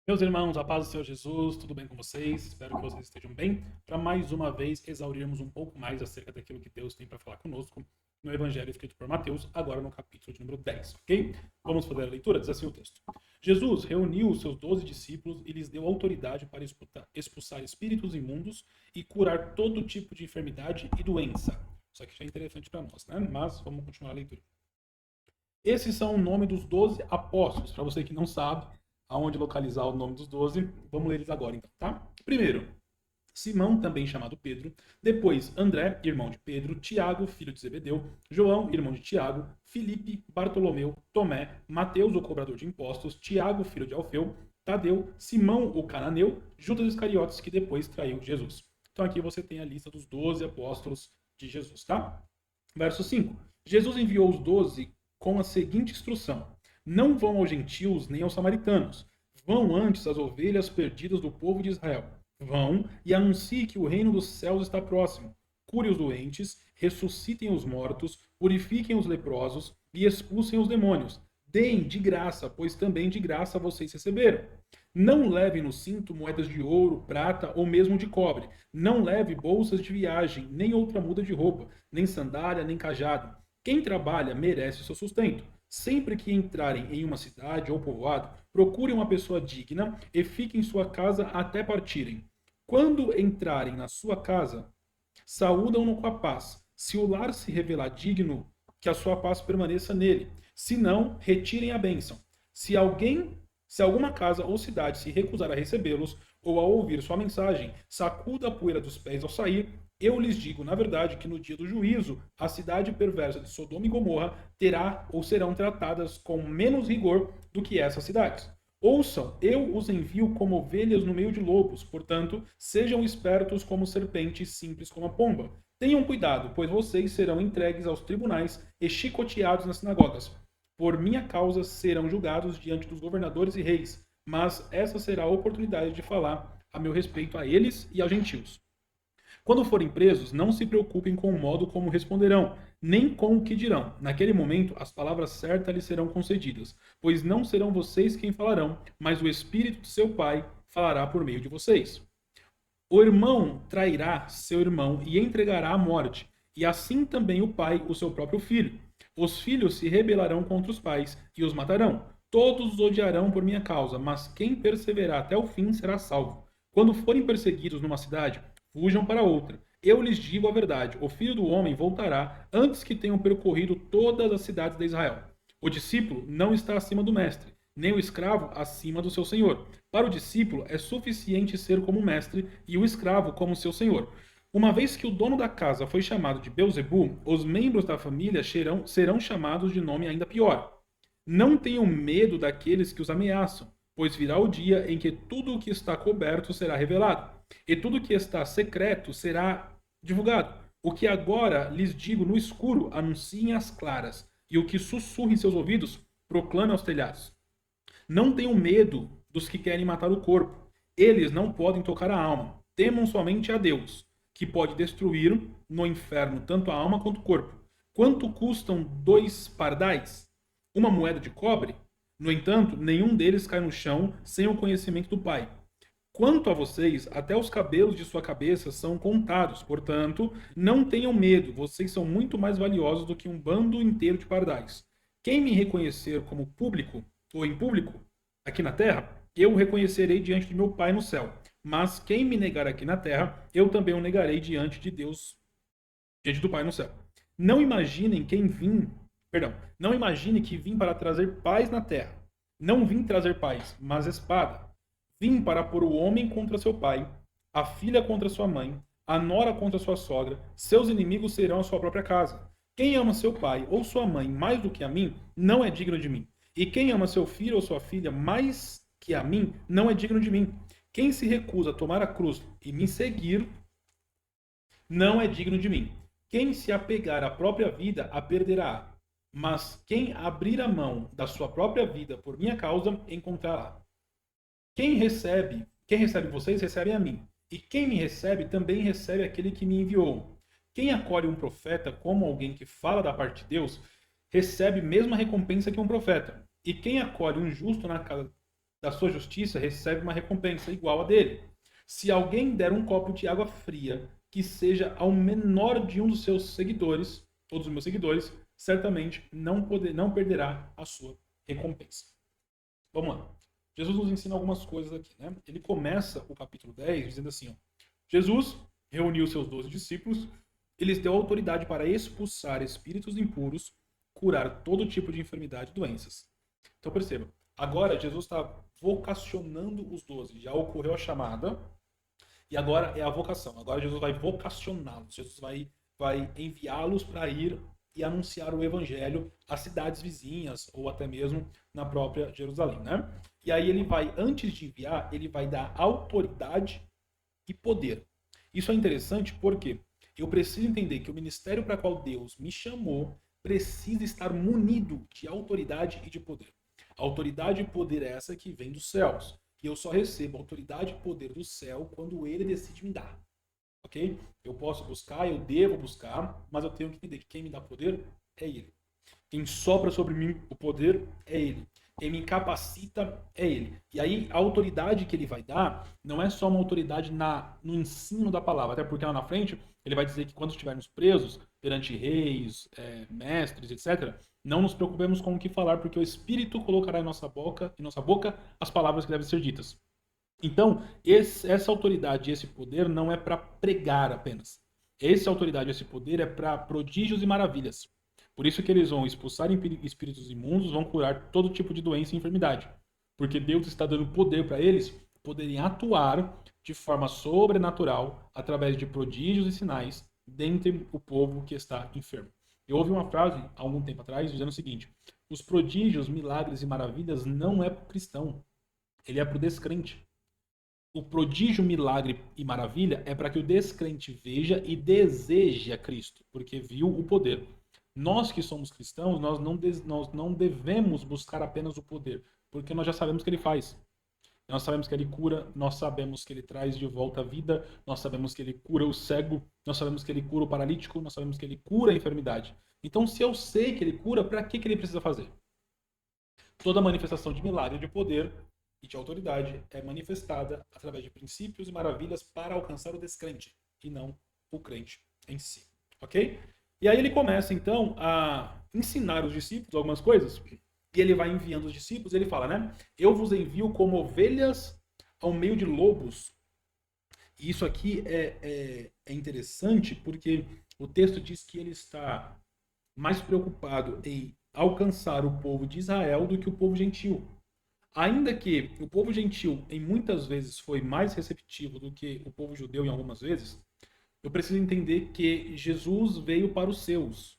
Meus irmãos, a paz do Senhor Jesus, tudo bem com vocês? Espero que vocês estejam bem. Para mais uma vez exaurirmos um pouco mais acerca daquilo que Deus tem para falar conosco no Evangelho escrito por Mateus, agora no capítulo de número 10, ok? Vamos fazer a leitura? Diz assim o texto. Jesus reuniu os seus 12 discípulos e lhes deu autoridade para expulsar espíritos imundos e curar todo tipo de enfermidade e doença. Isso aqui já é interessante para nós, né? Mas vamos continuar a leitura. Esses são o nome dos 12 apóstolos. Para você que não sabe aonde localizar o nome dos 12, vamos ler eles agora então, tá? Primeiro, Simão, também chamado Pedro. Depois, André, irmão de Pedro. Tiago, filho de Zebedeu. João, irmão de Tiago. Filipe, Bartolomeu, Tomé, Mateus, o cobrador de impostos. Tiago, filho de Alfeu. Tadeu, Simão, o cananeu. Judas Iscariotes, que depois traiu Jesus. Então aqui você tem a lista dos 12 apóstolos de Jesus, tá? Verso 5. Jesus enviou os 12 com a seguinte instrução: não vão aos gentios nem aos samaritanos. Vão antes às ovelhas perdidas do povo de Israel. Vão e anunciem que o reino dos céus está próximo. Cure os doentes, ressuscitem os mortos, purifiquem os leprosos e expulsem os demônios. Deem de graça, pois também de graça vocês receberam. Não leve no cinto moedas de ouro, prata ou mesmo de cobre. Não leve bolsas de viagem, nem outra muda de roupa, nem sandália, nem cajado. Quem trabalha merece o seu sustento. Sempre que entrarem em uma cidade ou povoado, procurem uma pessoa digna e fiquem em sua casa até partirem. Quando entrarem na sua casa, saúdam-no com a paz. Se o lar se revelar digno, que a sua paz permaneça nele. Se não, retirem a bênção. Se alguém, se alguma casa ou cidade se recusar a recebê-los ou a ouvir sua mensagem, sacuda a poeira dos pés ao sair. Eu lhes digo, na verdade, que no dia do juízo, a cidade perversa de Sodoma e Gomorra terá ou serão tratadas com menos rigor do que essas cidades. Ouçam, eu os envio como ovelhas no meio de lobos, portanto, sejam espertos como serpentes, simples como a pomba. Tenham cuidado, pois vocês serão entregues aos tribunais e chicoteados nas sinagogas. Por minha causa serão julgados diante dos governadores e reis, mas essa será a oportunidade de falar a meu respeito a eles e aos gentios. Quando forem presos, não se preocupem com o modo como responderão, nem com o que dirão. Naquele momento, as palavras certas lhes serão concedidas, pois não serão vocês quem falarão, mas o Espírito de seu Pai falará por meio de vocês. O irmão trairá seu irmão e entregará à morte, e assim também o pai o seu próprio filho. Os filhos se rebelarão contra os pais e os matarão. Todos os odiarão por minha causa, mas quem perseverar até o fim será salvo. Quando forem perseguidos numa cidade, fujam para outra. Eu lhes digo a verdade: o filho do homem voltará antes que tenham percorrido todas as cidades de Israel. O discípulo não está acima do mestre, nem o escravo acima do seu senhor. Para o discípulo é suficiente ser como mestre e o escravo como seu senhor. Uma vez que o dono da casa foi chamado de Beuzebu, os membros da família serão chamados de nome ainda pior. Não tenham medo daqueles que os ameaçam, pois virá o dia em que tudo o que está coberto será revelado, e tudo o que está secreto será divulgado. O que agora lhes digo no escuro, anunciem às claras, e o que sussurra em seus ouvidos, proclame aos telhados. Não tenham medo dos que querem matar o corpo. Eles não podem tocar a alma. Temam somente a Deus, que pode destruir no inferno tanto a alma quanto o corpo. Quanto custam 2 pardais? Uma moeda de cobre? No entanto, nenhum deles cai no chão sem o conhecimento do Pai. Quanto a vocês, até os cabelos de sua cabeça são contados, portanto, não tenham medo, vocês são muito mais valiosos do que um bando inteiro de pardais. Quem me reconhecer como público ou em público aqui na terra, eu o reconhecerei diante de meu Pai no céu. Mas quem me negar aqui na terra, eu também o negarei diante de Deus, diante do Pai no céu. Não imaginem quem vim, perdão, não imagine que vim para trazer paz na terra. Não vim trazer paz, mas espada. Vim para pôr o homem contra seu pai, a filha contra sua mãe, a nora contra sua sogra, seus inimigos serão a sua própria casa. Quem ama seu pai ou sua mãe mais do que a mim, não é digno de mim. E quem ama seu filho ou sua filha mais que a mim, não é digno de mim. Quem se recusa a tomar a cruz e me seguir, não é digno de mim. Quem se apegar à própria vida, a perderá. Mas quem abrir a mão da sua própria vida por minha causa, encontrará. Quem recebe vocês, recebe a mim. E quem me recebe, também recebe aquele que me enviou. Quem acolhe um profeta como alguém que fala da parte de Deus, recebe a mesma recompensa que um profeta. E quem acolhe um justo na casa da sua justiça recebe uma recompensa igual a dele. Se alguém der um copo de água fria que seja ao menor de um dos seus seguidores, ou dos meus seguidores, certamente não perderá a sua recompensa. Vamos lá. Jesus nos ensina algumas coisas aqui, né? Ele começa o capítulo 10 dizendo assim, ó, Jesus reuniu seus 12 discípulos, eles deu autoridade para expulsar espíritos impuros, curar todo tipo de enfermidade e doenças. Então perceba, agora Jesus está vocacionando os 12. Já ocorreu a chamada e agora é a vocação. Agora Jesus vai vocacioná-los. Jesus vai enviá-los para ir e anunciar o evangelho às cidades vizinhas ou até mesmo na própria Jerusalém, né? E aí ele vai, antes de enviar, ele vai dar autoridade e poder. Isso é interessante porque eu preciso entender que o ministério para qual Deus me chamou precisa estar munido de autoridade e de poder. Autoridade e poder é essa que vem dos céus. E eu só recebo autoridade e poder do céu quando ele decide me dar. Ok? Eu posso buscar, eu devo buscar, mas eu tenho que entender que quem me dá poder é ele. Quem sopra sobre mim o poder é ele. Quem me capacita é ele. E aí a autoridade que ele vai dar não é só uma autoridade no ensino da palavra, até porque lá na frente ele vai dizer que quando estivermos presos perante reis, mestres, etc., não nos preocupemos com o que falar, porque o Espírito colocará em nossa boca as palavras que devem ser ditas. Então, essa autoridade e esse poder não é para pregar apenas. Essa autoridade e esse poder é para prodígios e maravilhas. Por isso que eles vão expulsar espíritos imundos, vão curar todo tipo de doença e enfermidade. Porque Deus está dando poder para eles poderem atuar de forma sobrenatural através de prodígios e sinais dentre o povo que está enfermo. Eu ouvi uma frase há algum tempo atrás dizendo o seguinte: os prodígios, milagres e maravilhas não é para o cristão, ele é para o descrente. O prodígio, milagre e maravilha é para que o descrente veja e deseje a Cristo, porque viu o poder. Nós que somos cristãos, nós não devemos buscar apenas o poder, porque nós já sabemos que ele faz. Nós sabemos que ele cura, nós sabemos que ele traz de volta a vida, nós sabemos que ele cura o cego, nós sabemos que ele cura o paralítico, nós sabemos que ele cura a enfermidade. Então, se eu sei que ele cura, para que ele precisa fazer? Toda manifestação de milagre, de poder e de autoridade é manifestada através de princípios e maravilhas para alcançar o descrente e não o crente em si. Ok? E aí ele começa então a ensinar os discípulos algumas coisas e ele vai enviando os discípulos. Ele fala, né? Eu vos envio como ovelhas ao meio de lobos. E isso aqui é interessante porque o texto diz que ele está mais preocupado em alcançar o povo de Israel do que o povo gentil. Ainda que o povo gentil, em muitas vezes, foi mais receptivo do que o povo judeu em algumas vezes, eu preciso entender que Jesus veio para os seus.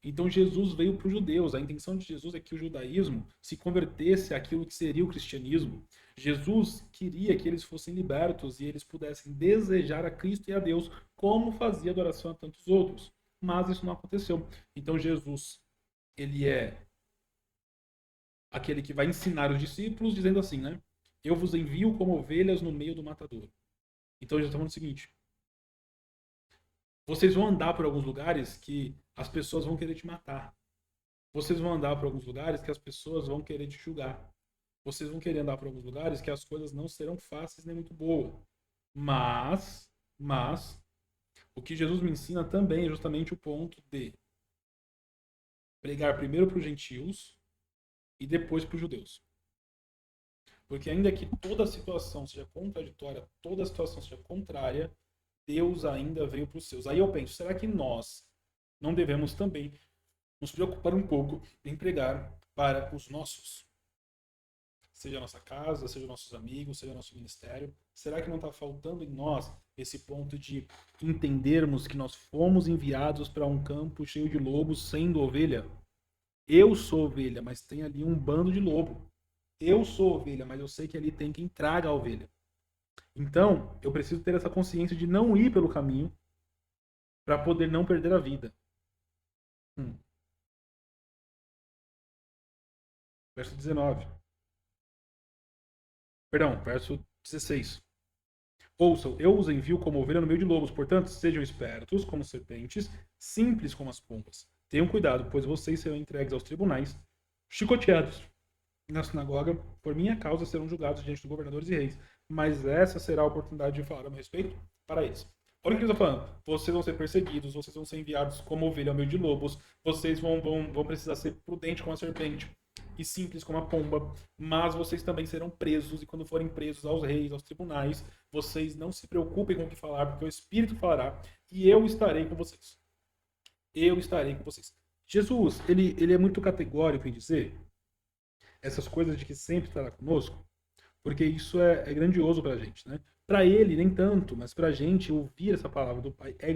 Então Jesus veio para os judeus. A intenção de Jesus é que o judaísmo se convertesse àquilo que seria o cristianismo. Jesus queria que eles fossem libertos e eles pudessem desejar a Cristo e a Deus, como fazia adoração a tantos outros. Mas isso não aconteceu. Então Jesus, ele é aquele que vai ensinar os discípulos, dizendo assim, né? Eu vos envio como ovelhas no meio do matador. Então Jesus está falando o seguinte: vocês vão andar por alguns lugares que as pessoas vão querer te matar. Vocês vão andar por alguns lugares que as pessoas vão querer te julgar. Vocês vão querer andar por alguns lugares que as coisas não serão fáceis nem muito boas. Mas, o que Jesus me ensina também é justamente o ponto de pregar primeiro para os gentios e depois para os judeus. Porque ainda que toda a situação seja contraditória, toda a situação seja contrária, Deus ainda veio para os seus. Aí eu penso, será que nós não devemos também nos preocupar um pouco em pregar para os nossos? Seja a nossa casa, seja nossos amigos, seja nosso ministério. Será que não está faltando em nós esse ponto de entendermos que nós fomos enviados para um campo cheio de lobos, sendo ovelha? Eu sou ovelha, mas tem ali um bando de lobo. Eu sou ovelha, mas eu sei que ali tem quem traga a ovelha. Então, eu preciso ter essa consciência de não ir pelo caminho para poder não perder a vida. Verso 19. Perdão, verso 16. Ouçam, eu os envio como ovelha no meio de lobos, portanto, sejam espertos como serpentes, simples como as pombas. Tenham cuidado, pois vocês serão entregues aos tribunais, chicoteados na sinagoga, por minha causa, serão julgados diante dos governadores e reis. Mas essa será a oportunidade de falar a meu respeito para eles. Olha o que ele está falando. Vocês vão ser perseguidos, vocês vão ser enviados como ovelha ao meio de lobos, vocês vão precisar ser prudentes como a serpente e simples como a pomba, mas vocês também serão presos, e quando forem presos aos reis, aos tribunais, vocês não se preocupem com o que falar, porque o Espírito falará, e eu estarei com vocês. Eu estarei com vocês. Jesus, ele é muito categórico em dizer essas coisas de que sempre estará conosco, porque isso é grandioso para a gente, né? Para ele, nem tanto, mas para a gente, ouvir essa palavra do Pai é